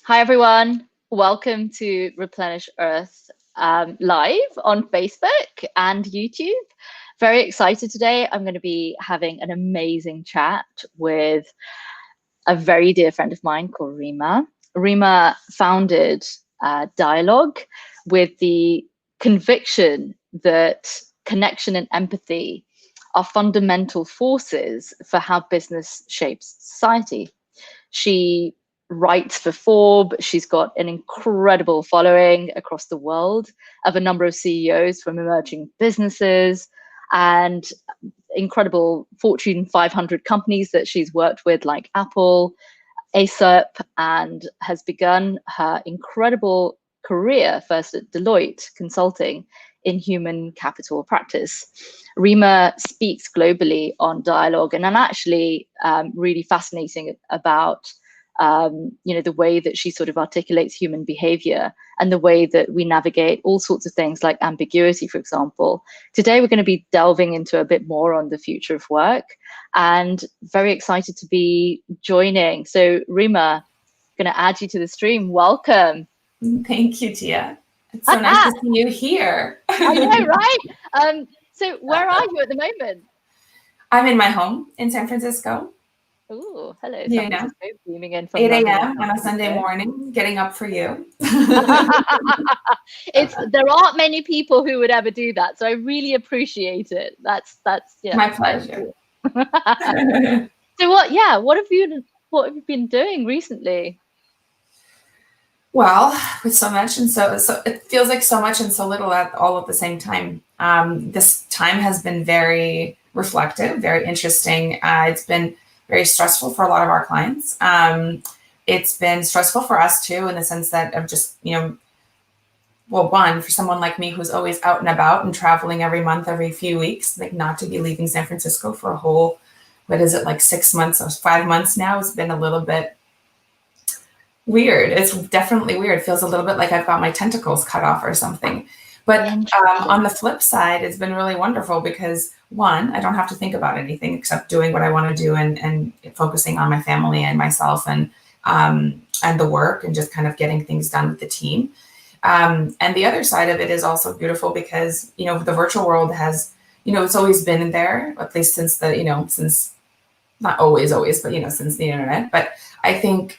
Hi, everyone. Welcome to Replenish Earth live on Facebook and YouTube. Very excited today. I'm going to be having an amazing chat with a very dear friend of mine called Rimma. Rimma founded Dialogue with the conviction that connection and empathy are fundamental forces for how business shapes society. She writes for Forbes. She's got an incredible following across the world of a number of CEOs from emerging businesses and incredible Fortune 500 companies that she's worked with, like Apple, Aesop, and has begun her incredible career first at Deloitte Consulting in human capital practice. Rimma speaks globally on Dialogue, and I'm actually really fascinating about the way that she sort of articulates human behavior and the way that we navigate all sorts of things like ambiguity, for example. Today, we're going to be delving into a bit more on the future of work and very excited to be joining. So Rimma, going to add you to the stream. Welcome. Thank you, Tia. It's so nice to see you here. I know, right? So where are you at the moment? I'm in my home in San Francisco. Oh, hello. San Francisco, beaming in from 8 London a.m. on a Sunday morning, getting up for you. There aren't many people who would ever do that, so I really appreciate it. That's my pleasure. So what have you been doing recently? Well, with so much and so it feels like so much and so little all at the same time. This time has been very reflective, very interesting. It's been very stressful for a lot of our clients. It's been stressful for us too, in the sense that of just, one, for someone like me who's always out and about and traveling every month, every few weeks, like not to be leaving San Francisco for a whole, 6 months or 5 months now, has been a little bit weird. It's definitely weird. It feels a little bit like I've got my tentacles cut off or something. But on the flip side, it's been really wonderful because, one, I don't have to think about anything except doing what I want to do and focusing on my family and myself and the work and just kind of getting things done with the team. And the other side of it is also beautiful because, the virtual world has, it's always been in there, at least since since not always, but, since the internet. But I think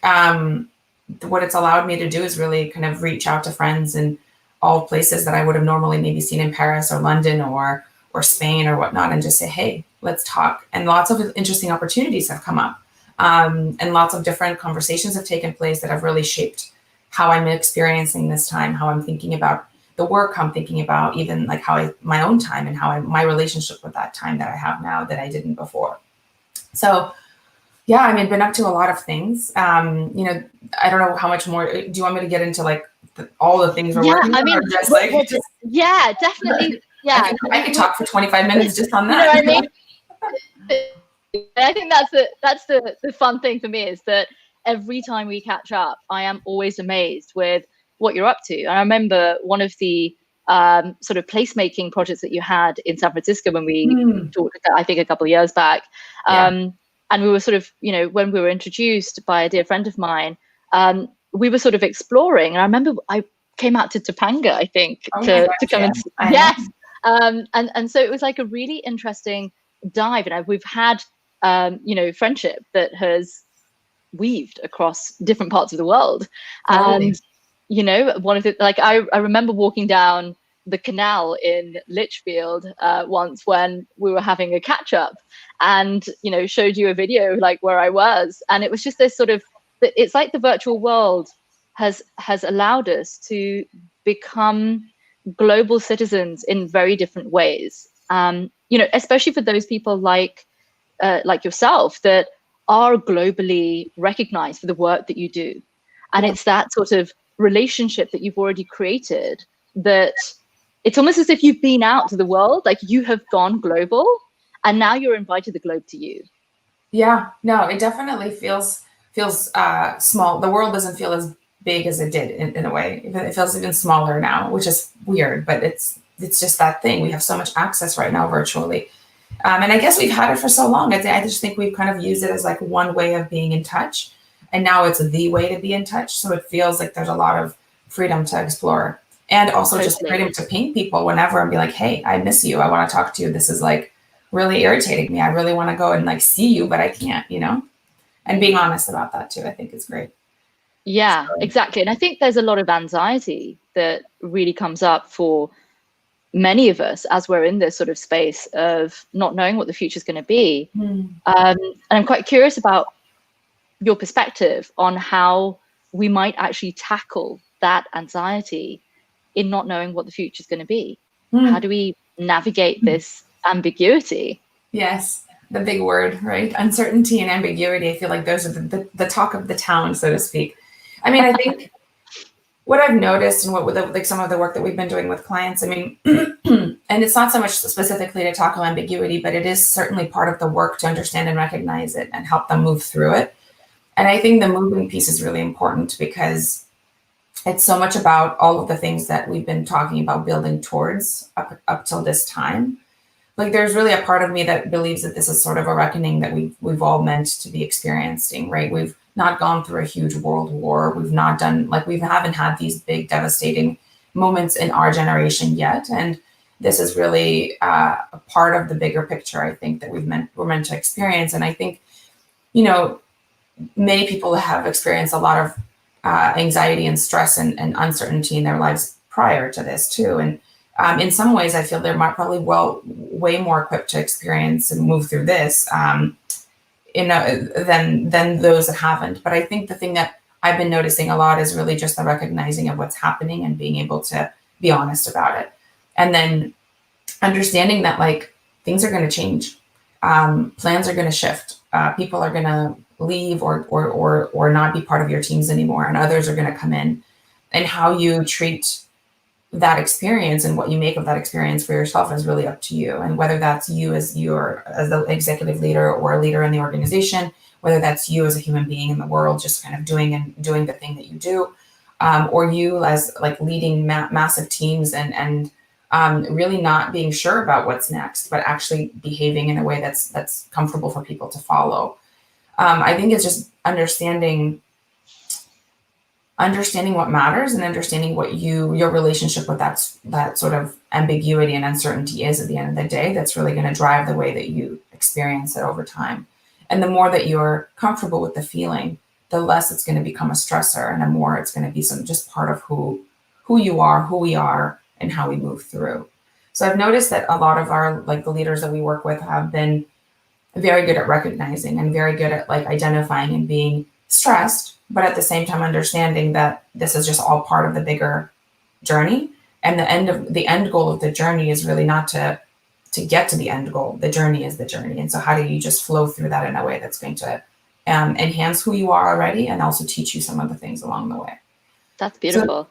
what it's allowed me to do is really kind of reach out to friends in all places that I would have normally maybe seen in Paris or London or Spain or whatnot, and just say, hey, let's talk. And lots of interesting opportunities have come up. And lots of different conversations have taken place that have really shaped how I'm experiencing this time, how I'm thinking about the work I'm thinking about, even like my own time and my relationship with that time that I have now that I didn't before. So yeah, I mean, been up to a lot of things. I don't know how much more. Do you want me to get into all the things we're working on? Or yeah, definitely. Yeah, I could talk for 25 minutes just on that. You know what I mean? I think that's the fun thing for me is that every time we catch up, I am always amazed with what you're up to. And I remember one of the sort of placemaking projects that you had in San Francisco when we talked, I think a couple of years back. And we were sort of, when we were introduced by a dear friend of mine, we were sort of exploring. And I remember I came out to Topanga, I think, to come and yes. And so it was like a really interesting dive. And we've had, friendship that has weaved across different parts of the world. Totally. And, one of the, I remember walking down the canal in Litchfield once when we were having a catch up and, showed you a video where I was. And it was just this sort of, it's like the virtual world has allowed us to become global citizens in very different ways. Especially for those people like yourself that are globally recognized for the work that you do. And it's that sort of relationship that you've already created that it's almost as if you've been out to the world, like you have gone global and now you're invited the globe to you. Yeah, no, it definitely feels small. The world doesn't feel as big as it did in a way. It feels even smaller now, which is weird, but it's just that thing. We have so much access right now virtually. And I guess we've had it for so long. I just think we've kind of used it as one way of being in touch. And now it's the way to be in touch. So it feels like there's a lot of freedom to explore, and also just freedom to ping people whenever and be like, hey, I miss you. I want to talk to you. This is like really irritating me. I really want to go and like see you, but I can't, and being honest about that too, I think is great. Yeah, exactly. And I think there's a lot of anxiety that really comes up for many of us as we're in this sort of space of not knowing what the future is going to be. And I'm quite curious about your perspective on how we might actually tackle that anxiety in not knowing what the future is going to be. How do we navigate this ambiguity? Yes, the big word, right? Uncertainty and ambiguity. I feel like those are the talk of the town, so to speak. I mean, I think what I've noticed and what like some of the work that we've been doing with clients, I mean, and it's not so much specifically to tackle ambiguity, but it is certainly part of the work to understand and recognize it and help them move through it. And I think the moving piece is really important because it's so much about all of the things that we've been talking about building towards up till this time. Like there's really a part of me that believes that this is sort of a reckoning that we've all meant to be experiencing, right? We've not gone through a huge world war. We've not done, like we haven't had these big devastating moments in our generation yet. And this is really a part of the bigger picture, I think, that we're meant to experience. And I think, many people have experienced a lot of anxiety and stress and uncertainty in their lives prior to this too. And in some ways, I feel they're probably way more equipped to experience and move through this than those that haven't. But I think the thing that I've been noticing a lot is really just the recognizing of what's happening and being able to be honest about it. And then understanding that like things are going to change. Plans are going to shift. People are going to leave or not be part of your teams anymore, and others are going to come in. And how you treat that experience and what you make of that experience for yourself is really up to you. And whether that's you as the executive leader or a leader in the organization, whether that's you as a human being in the world, just kind of doing the thing that you do, or you as like leading massive teams and really not being sure about what's next, but actually behaving in a way that's comfortable for people to follow. I think it's just understanding what matters and understanding what your relationship with that sort of ambiguity and uncertainty is at the end of the day. That's really going to drive the way that you experience it over time. And the more that you're comfortable with the feeling, the less it's going to become a stressor, and the more it's going to be just part of who you are, who we are, and how we move through. So I've noticed that a lot of our, like the leaders that we work with, have been very good at recognizing and very good at like identifying and being stressed, but at the same time understanding that this is just all part of the bigger journey. And the end goal of the journey is really not to get to the end goal. The journey is the journey. And so how do you just flow through that in a way that's going to enhance who you are already and also teach you some of the things along the way. That's beautiful. So,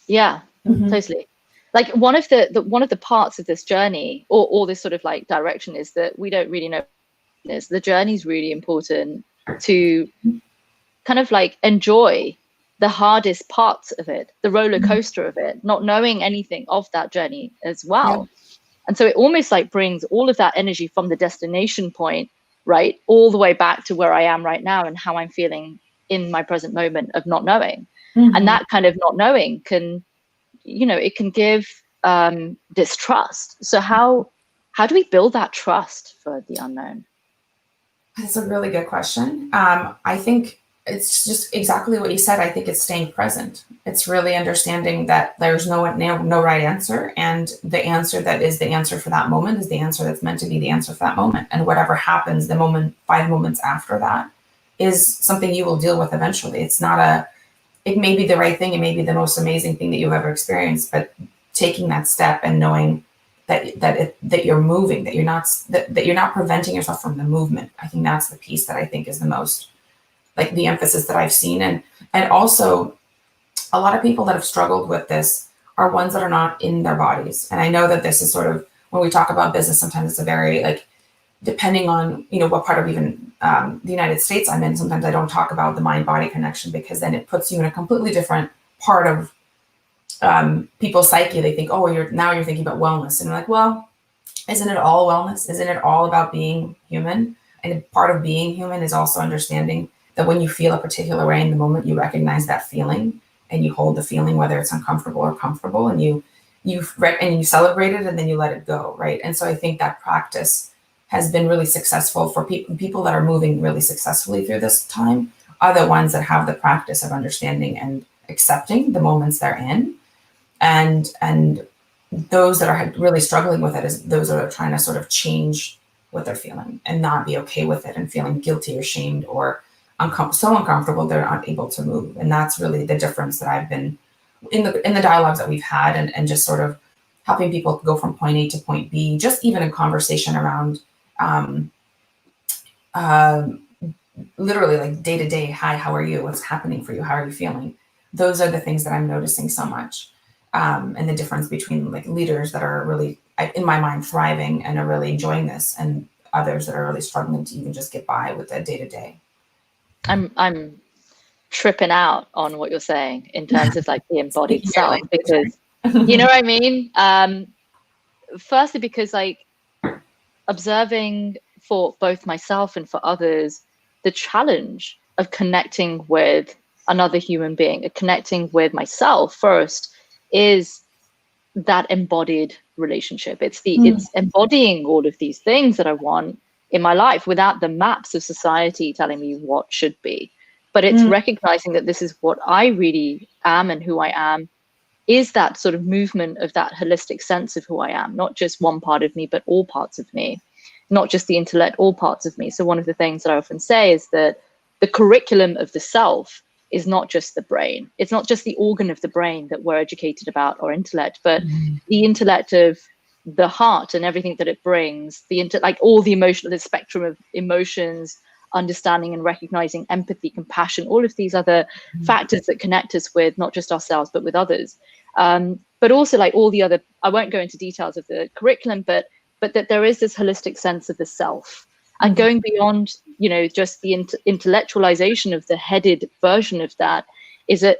yeah, totally. Like one of the parts of this journey or this sort of like direction is that we don't really know this. The journey is really important to kind of like enjoy the hardest parts of it, the roller coaster of it, not knowing anything of that journey as well. Yeah. And so it almost like brings all of that energy from the destination point, right, all the way back to where I am right now and how I'm feeling in my present moment of not knowing. And that kind of not knowing can, it can give distrust. So how do we build that trust for the unknown? That's a really good question. I think it's just exactly what you said. I think it's staying present. It's really understanding that there's no right answer. And the answer that is the answer for that moment is the answer that's meant to be the answer for that moment. And whatever happens, 5 moments after that is something you will deal with eventually. It may be the right thing. It may be the most amazing thing that you've ever experienced, but taking that step and knowing that you're moving, that you're not preventing yourself from the movement. I think that's the piece that I think is the most, like the emphasis that I've seen. And also a lot of people that have struggled with this are ones that are not in their bodies. And I know that this is sort of, when we talk about business, sometimes it's a very like, depending on, what part of even the United States I'm in, sometimes I don't talk about the mind-body connection because then it puts you in a completely different part of people's psyche. They think, oh, you're thinking about wellness. And you're like, well, isn't it all wellness? Isn't it all about being human? And part of being human is also understanding that when you feel a particular way in the moment, you recognize that feeling and you hold the feeling, whether it's uncomfortable or comfortable, and you celebrate it and then you let it go, right? And so I think that practice has been really successful for people that are moving really successfully through this time are the ones that have the practice of understanding and accepting the moments they're in. And those that are really struggling with it is those that are trying to sort of change what they're feeling and not be okay with it and feeling guilty or shamed or so uncomfortable they're unable to move. And that's really the difference that I've been in the dialogues that we've had, and just sort of helping people go from point A to point B, just even in conversation around literally like day to day, hi, how are you? What's happening for you? How are you feeling? Those are the things that I'm noticing so much. And the difference between like leaders that are really, in my mind, thriving and are really enjoying this, and others that are really struggling to even just get by with the day to day. I'm tripping out on what you're saying in terms of like the embodied self, because you know what I mean? Firstly, because like observing for both myself and for others, the challenge of connecting with another human being, connecting with myself first, is that embodied relationship. It's embodying all of these things that I want in my life without the maps of society telling me what should be. But it's recognizing that this is what I really am, and who I am is that sort of movement of that holistic sense of who I am, not just one part of me, but all parts of me, not just the intellect, all parts of me. So one of the things that I often say is that the curriculum of the self is not just the brain. It's not just the organ of the brain that we're educated about, or intellect, but the intellect of the heart and everything that it brings, like all the emotional, the spectrum of emotions, understanding and recognizing, empathy, compassion, all of these other factors that connect us with not just ourselves, but with others. But also like all the other, I won't go into details of the curriculum, but that there is this holistic sense of the self. And going beyond, you know, just the intellectualization of the headed version of that is a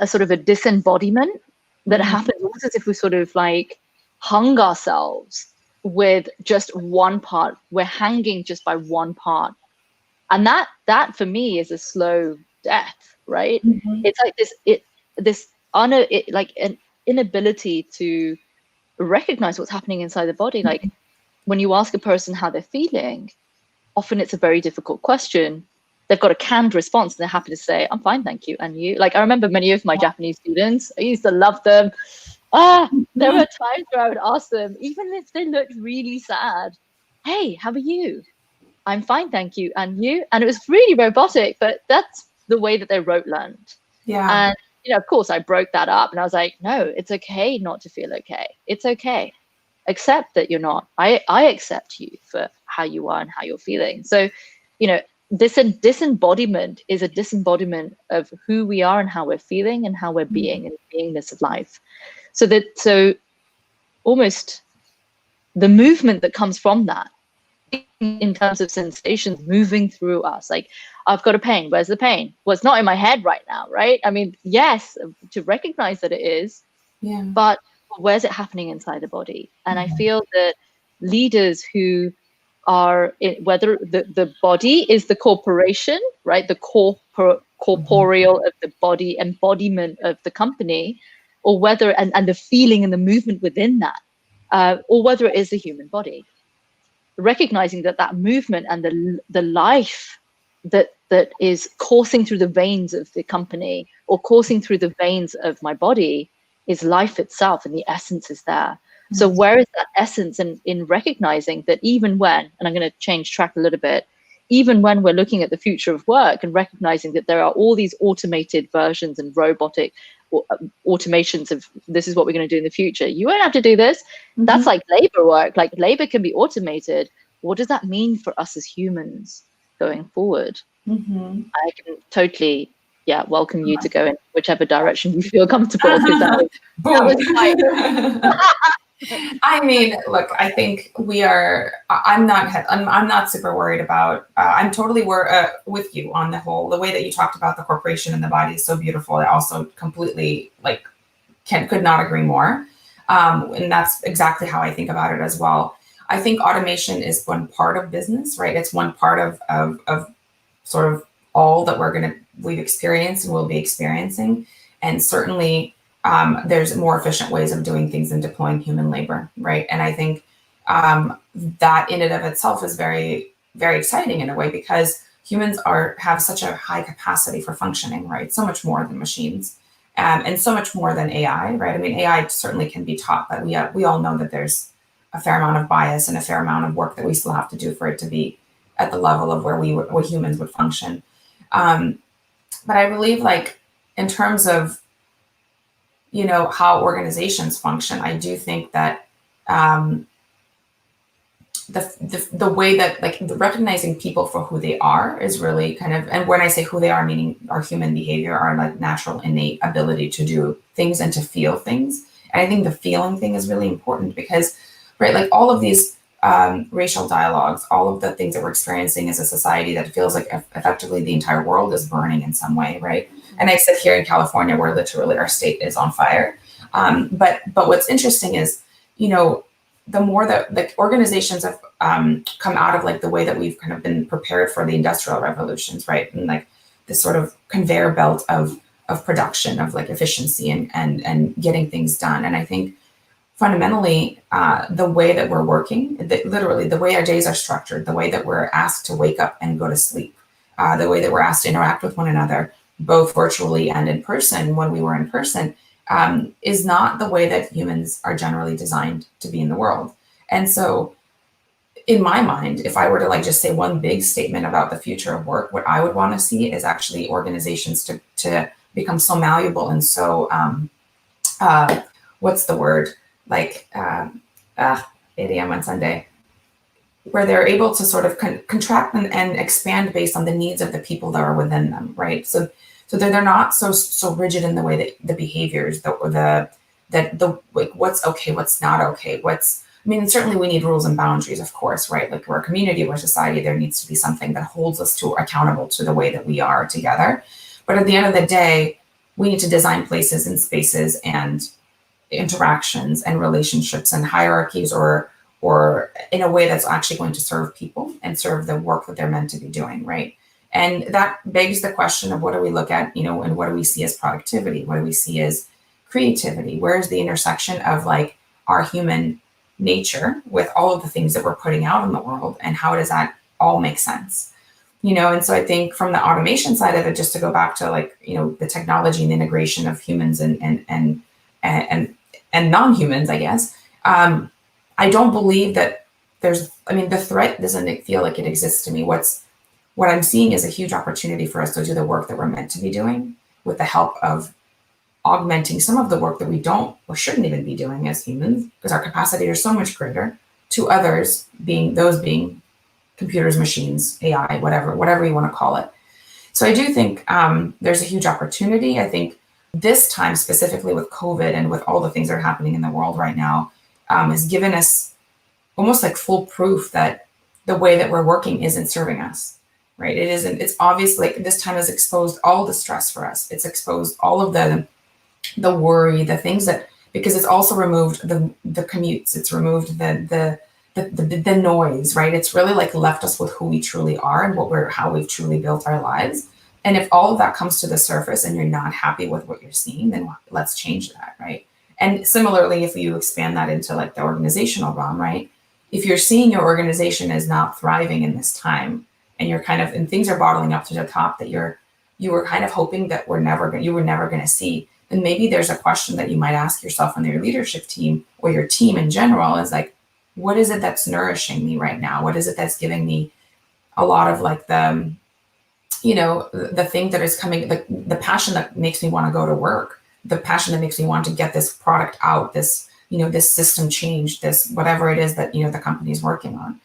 sort of a disembodiment that happens almost as if we sort of like hung ourselves with just one part. We're hanging just by one part, and that for me is a slow death, right? It's like like an inability to recognize what's happening inside the body. Like when you ask a person how they're feeling, often it's a very difficult question. They've got a canned response and they're happy to say, I'm fine, thank you. And you? Like, I remember many of my Japanese students, I used to love them. There were times where I would ask them, even if they looked really sad, hey, how are you? I'm fine, thank you. And you? And it was really robotic, but that's the way that they rote learned. Yeah. And, you know, of course, I broke that up and I was like, no, it's okay not to feel okay. It's okay. Accept that you're not. I accept you for how you are and how you're feeling. So, you know, this disembodiment is a disembodiment of who we are and how we're feeling and how we're being and beingness of life. So almost the movement that comes from that in terms of sensations moving through us, like I've got a pain, where's the pain? Well, it's not in my head right now, right? I mean, yes, to recognize that it is, but where's it happening inside the body? And I feel that leaders who are, whether the body is the corporation, right, the corporeal of the body, embodiment of the company, or whether, and the feeling and the movement within that, or whether it is the human body, recognizing that movement and the life that is coursing through the veins of the company or coursing through the veins of my body is life itself, and the essence is there. So where is that essence? And in recognizing that even when, and I'm going to change track a little bit, even when we're looking at the future of work and recognizing that there are all these automated versions and robotic automations of this is what we're going to do in the future. You won't have to do this. That's like labor work. Like labor can be automated. What does that mean for us as humans going forward? I can totally, welcome you to go in whichever direction you feel comfortable, because that was quite... I mean, look, I think I'm not super worried about, I'm totally with you on the way that you talked about the corporation and the body is so beautiful. I also completely could not agree more. And that's exactly how I think about it as well. I think automation is one part of business, right? It's one part of sort of all that we've experienced and will be experiencing. And certainly there's more efficient ways of doing things than deploying human labor, right? And I think that in and of itself is very, very exciting in a way, because humans have such a high capacity for functioning, right? So much more than machines, and so much more than AI, right? I mean, AI certainly can be taught, but we all know that there's a fair amount of bias and a fair amount of work that we still have to do for it to be at the level of where what humans would function. But I believe, like, in terms of, you know, how organizations function, I do think that the way that, like, recognizing people for who they are is really kind of, and when I say who they are, meaning our human behavior, our like natural innate ability to do things and to feel things. And I think the feeling thing is really important because, right, like all of these racial dialogues, all of the things that we're experiencing as a society that feels like effectively the entire world is burning in some way, right? And I sit here in California where literally our state is on fire. But what's interesting is, you know, the more that like organizations have come out of like the way that we've kind of been prepared for the industrial revolutions, right? And like this sort of conveyor belt of production, of like efficiency and getting things done. And I think fundamentally, the way that we're working, literally the way our days are structured, the way that we're asked to wake up and go to sleep, the way that we're asked to interact with one another, both virtually and in person when we were in person, is not the way that humans are generally designed to be in the world. And so in my mind, if I were to like just say one big statement about the future of work, what I would want to see is actually organizations to become so malleable and so, what's the word? Like, 8 a.m. on Sunday, where they're able to sort of contract and expand based on the needs of the people that are within them, right? So they're not so rigid in the way that the behaviors, the like what's okay, what's not okay, I mean, certainly we need rules and boundaries, of course, right? Like we're a community, we're a society, there needs to be something that holds us accountable to the way that we are together. But at the end of the day, we need to design places and spaces and interactions and relationships and hierarchies or in a way that's actually going to serve people and serve the work that they're meant to be doing, right? And that begs the question of what do we look at, you know, and what do we see as productivity? What do we see as creativity? Where is the intersection of like our human nature with all of the things that we're putting out in the world, and how does that all make sense? You know, and so I think from the automation side of it, just to go back to like, you know, the technology and the integration of humans and non-humans, I guess, I don't believe that the threat doesn't feel like it exists to me. What I'm seeing is a huge opportunity for us to do the work that we're meant to be doing with the help of augmenting some of the work that we don't or shouldn't even be doing as humans, because our capacity is so much greater, to others being computers, machines, AI, whatever you want to call it. So I do think there's a huge opportunity. I think this time specifically with COVID and with all the things that are happening in the world right now has given us almost like full proof that the way that we're working isn't serving us. Right? It isn't. It's obvious. Like this time has exposed all the stress for us. It's exposed all of the worry, the things that, because it's also removed the commutes. It's removed the noise. Right? It's really like left us with who we truly are and how we've truly built our lives. And if all of that comes to the surface and you're not happy with what you're seeing, then let's change that. Right? And similarly, if you expand that into like the organizational realm, right? If you're seeing your organization is not thriving in this time, and you're kind of, and things are bottling up to the top that you were kind of hoping that you were never going to see, then maybe there's a question that you might ask yourself and your leadership team or your team in general is like, what is it that's nourishing me right now? What is it that's giving me a lot of like the, you know, the thing that is coming, the passion that makes me want to go to work, the passion that makes me want to get this product out, this, you know, this system change, this, whatever it is that, you know, the company is working on,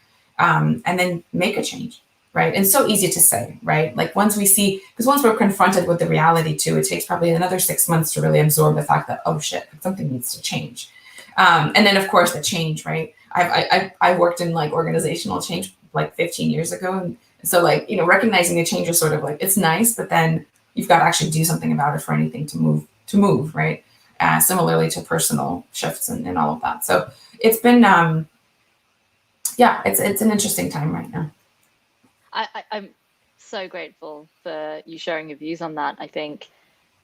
and then make a change. Right. And so easy to say, right? Like once we're confronted with the reality too, it takes probably another 6 months to really absorb the fact that, oh shit, something needs to change. And then of course the change, right? I worked in like organizational change like 15 years ago. And so like, you know, recognizing the change is sort of like, it's nice, but then you've got to actually do something about it for anything to move, right? Similarly to personal shifts and all of that. So it's been, it's an interesting time right now. I'm so grateful for you sharing your views on that. I think,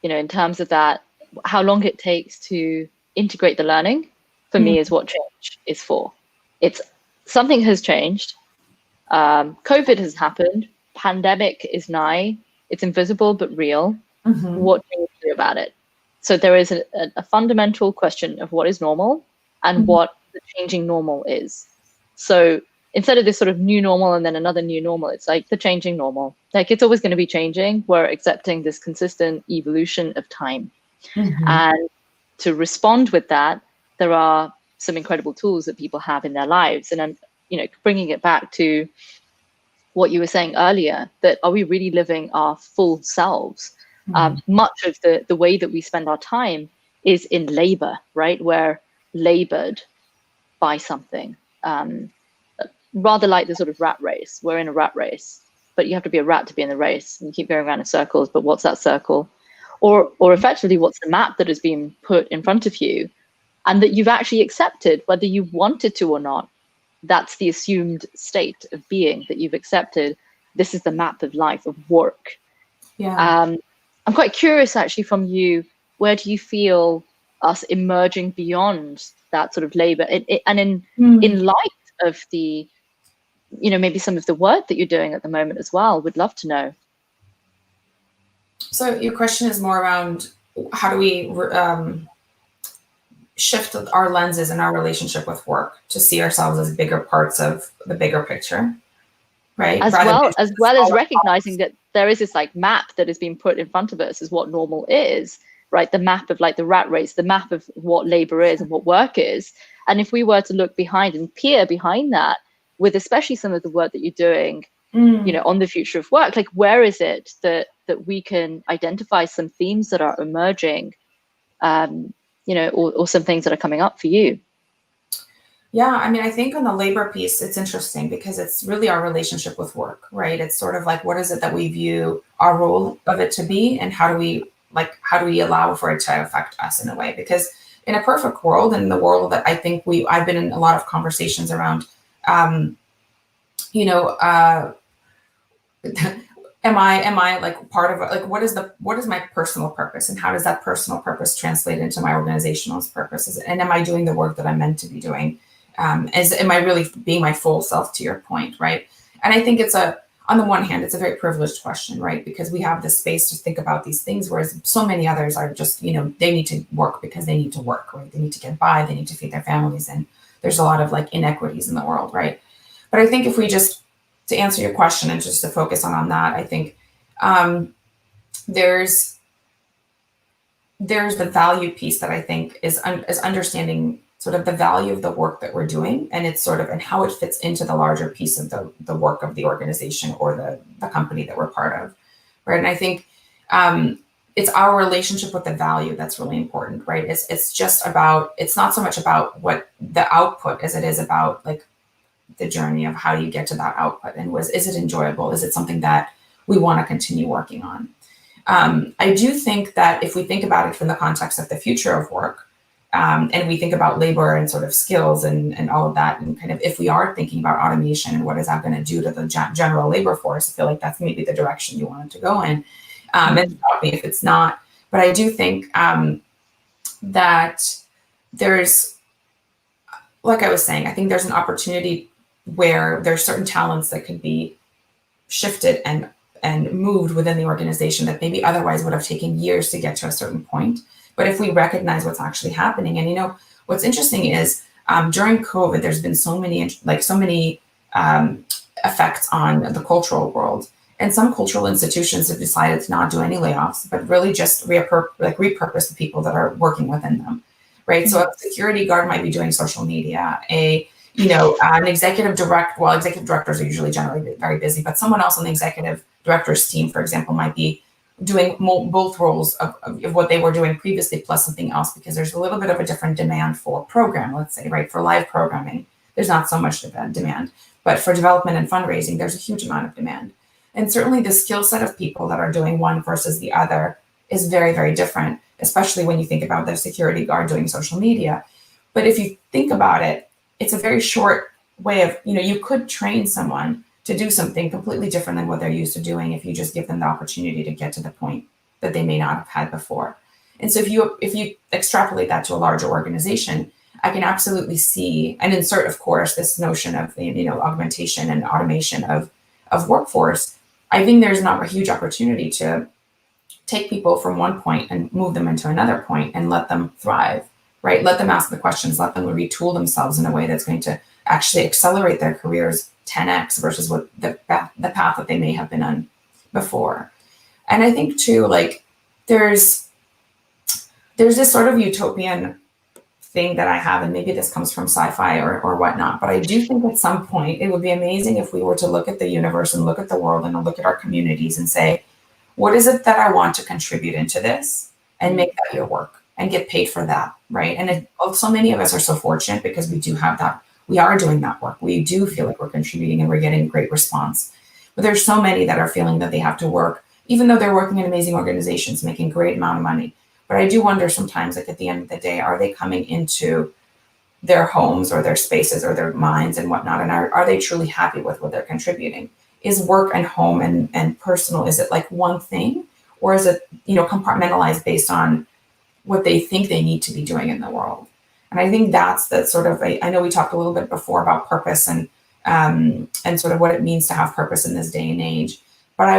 in terms of that, how long it takes to integrate the learning for me is what change is for. It's something has changed. COVID has happened. Pandemic is nigh. It's invisible but real. What can you do about it? So there is a fundamental question of what is normal and what the changing normal is. So instead of this sort of new normal and then another new normal, it's like the changing normal. Like it's always going to be changing. We're accepting this consistent evolution of time. And to respond with that, there are some incredible tools that people have in their lives. And I'm, bringing it back to what you were saying earlier, that are we really living our full selves? Much of the way that we spend our time is in labor, right? We're labored by something. Rather like the sort of rat race. We're in a rat race, but you have to be a rat to be in the race. And you keep going around in circles, but what's that circle? Or effectively, what's the map that has been put in front of you and that you've actually accepted, whether you wanted to or not? That's the assumed state of being that you've accepted. This is the map of life, of work. Yeah. I'm quite curious, actually, from you, where do you feel us emerging beyond that sort of labor? And in light of the, maybe some of the work that you're doing at the moment as well, would love to know. So your question is more around how do we shift our lenses in our relationship with work to see ourselves as bigger parts of the bigger picture, right? As well as recognizing that there is this like map that has been put in front of us as what normal is, right? The map of like the rat race, the map of what labor is and what work is. And if we were to look behind and peer behind that, with especially some of the work that you're doing, on the future of work, like where is it that we can identify some themes that are emerging, or some things that are coming up for you? Yeah, I mean, I think on the labor piece, it's interesting because it's really our relationship with work, right? It's sort of like, what is it that we view our role of it to be, and how do we allow for it to affect us in a way? Because in a perfect world, and in the world that I think I've been in a lot of conversations around, am I like part of like what is my personal purpose, and how does that personal purpose translate into my organizational purposes? And am I doing the work that I'm meant to be doing? Am I really being my full self, to your point, right? And I think on the one hand, it's a very privileged question, right? Because we have the space to think about these things, whereas so many others are just, they need to work because they need to work, right? They need to get by, they need to feed their families, and there's a lot of like inequities in the world, right? But I think if we just, to answer your question and just to focus on that, I think there's the value piece that I think is understanding sort of the value of the work that we're doing, and it's sort of, and how it fits into the larger piece of the work of the organization or the company that we're part of, right? And I think it's our relationship with the value that's really important, right? It's not so much about what the output as it is about like the journey of how you get to that output, and is it enjoyable? Is it something that we want to continue working on? I do think that if we think about it from the context of the future of work, and we think about labor and sort of skills and all of that, and kind of if we are thinking about automation and what is that going to do to the general labor force, I feel like that's maybe the direction you want it to go in. And stop me if it's not. But I do think that there's, like I was saying, I think there's an opportunity where there's certain talents that could be shifted and moved within the organization that maybe otherwise would have taken years to get to a certain point. But if we recognize what's actually happening, and what's interesting is during COVID, there's been so many effects on the cultural world, and some cultural institutions have decided to not do any layoffs, but really just repurpose the people that are working within them, right? Mm-hmm. So a security guard might be doing social media, an executive directors are usually generally very busy, but someone else on the executive director's team, for example, might be doing both roles of what they were doing previously plus something else, because there's a little bit of a different demand for program, let's say, right? For live programming, there's not so much demand, but for development and fundraising, there's a huge amount of demand. And certainly the skill set of people that are doing one versus the other is very, very different, especially when you think about the security guard doing social media. But if you think about it, it's a very short way of, you could train someone to do something completely different than what they're used to doing if you just give them the opportunity to get to the point that they may not have had before. And so if you extrapolate that to a larger organization, I can absolutely see and insert, of course, this notion of, augmentation and automation of workforce. I think there's not a huge opportunity to take people from one point and move them into another point and let them thrive, right? Let them ask the questions, let them retool themselves in a way that's going to actually accelerate their careers 10x versus what the path that they may have been on before. And I think too, like there's this sort of utopian thing that I have, and maybe this comes from sci-fi or whatnot, but I do think at some point it would be amazing if we were to look at the universe and look at the world and look at our communities and say, what is it that I want to contribute into this, and make that your work and get paid for that, right? And so many of us are so fortunate because we do have that. We are doing that work. We do feel like we're contributing and we're getting great response. But there's so many that are feeling that they have to work, even though they're working in amazing organizations, making great amount of money. But I do wonder sometimes, like at the end of the day, are they coming into their homes or their spaces or their minds and whatnot? And are they truly happy with what they're contributing? Is work and home and personal, is it like one thing? Or is it, compartmentalized based on what they think they need to be doing in the world? And I think that's the sort of, I know we talked a little bit before about purpose and sort of what it means to have purpose in this day and age. But I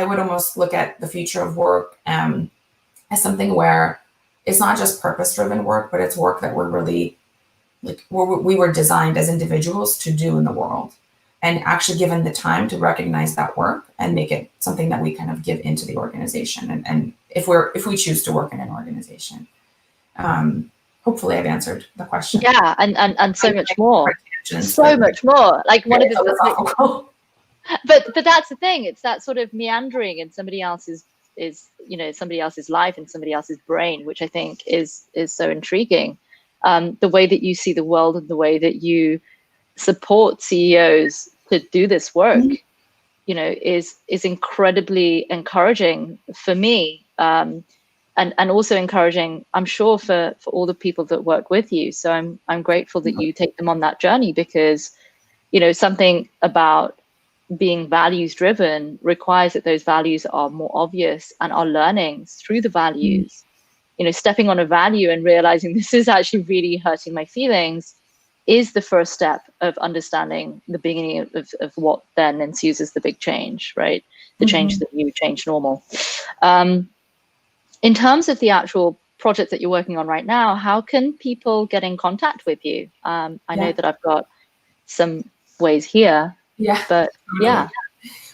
would almost look at the future of work as something where it's not just purpose-driven work, but it's work that we're really, we were designed as individuals to do in the world, and actually given the time to recognize that work and make it something that we kind of give into the organization. And if we choose to work in an organization, hopefully I've answered the question. Yeah, and so much more. So much more. Like one of the but that's the thing. It's that sort of meandering in somebody else's life and somebody else's brain, which I think is so intriguing. The way that you see the world and the way that you support CEOs to do this work, is incredibly encouraging for me, and also encouraging, I'm sure, for all the people that work with you. So I'm grateful that you take them on that journey, because something about being values driven requires that those values are more obvious and our learnings through the values. Stepping on a value and realizing this is actually really hurting my feelings is the first step of understanding the beginning of what then ensues as the big change, right? The change that you change normal. In terms of the actual project that you're working on right now, how can people get in contact with you? I know that I've got some ways here. Yeah. But yeah.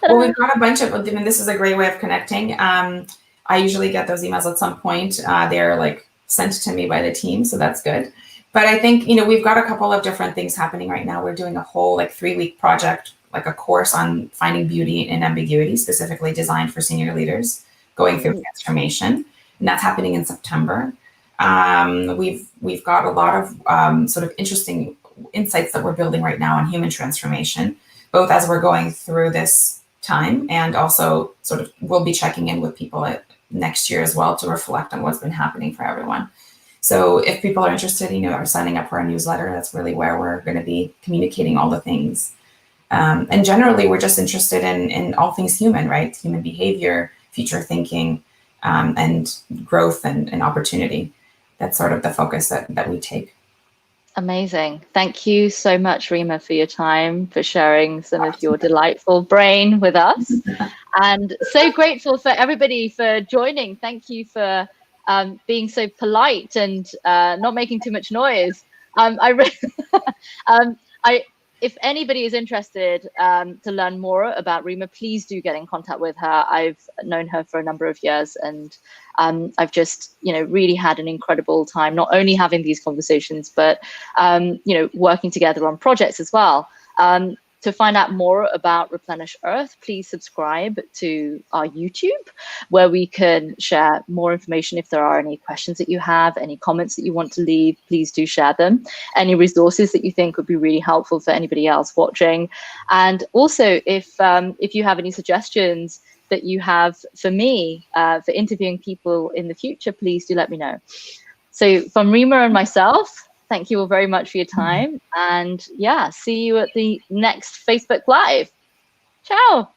Well, we've got a bunch of, this is a great way of connecting. I usually get those emails at some point. They're sent to me by the team, so that's good. But I think, we've got a couple of different things happening right now. We're doing a whole 3-week project, a course on finding beauty in ambiguity, specifically designed for senior leaders going through transformation. And that's happening in September. We've got a lot of sort of interesting insights that we're building right now on human transformation, both as we're going through this time and also sort of we'll be checking in with people next year as well to reflect on what's been happening for everyone. So if people are interested, are signing up for our newsletter, that's really where we're going to be communicating all the things. And generally, we're just interested in all things human, right? Human behavior, future thinking, and growth and opportunity. That's sort of the focus that we take. Amazing. Thank you so much, Rimma, for your time, for sharing some of your delightful brain with us. And so grateful for everybody for joining. Thank you for being so polite and not making too much noise. If anybody is interested to learn more about Rimma, please do get in contact with her. I've known her for a number of years, and I've just, really had an incredible time, not only having these conversations, but, working together on projects as well. To find out more about Replenish Earth, please subscribe to our YouTube, where we can share more information. If there are any questions that you have, any comments that you want to leave, please do share them. Any resources that you think would be really helpful for anybody else watching. And also, if you have any suggestions that you have for me for interviewing people in the future, please do let me know. So from Rimma and myself, Thank you all very much for your time. And yeah, see you at the next Facebook Live. Ciao.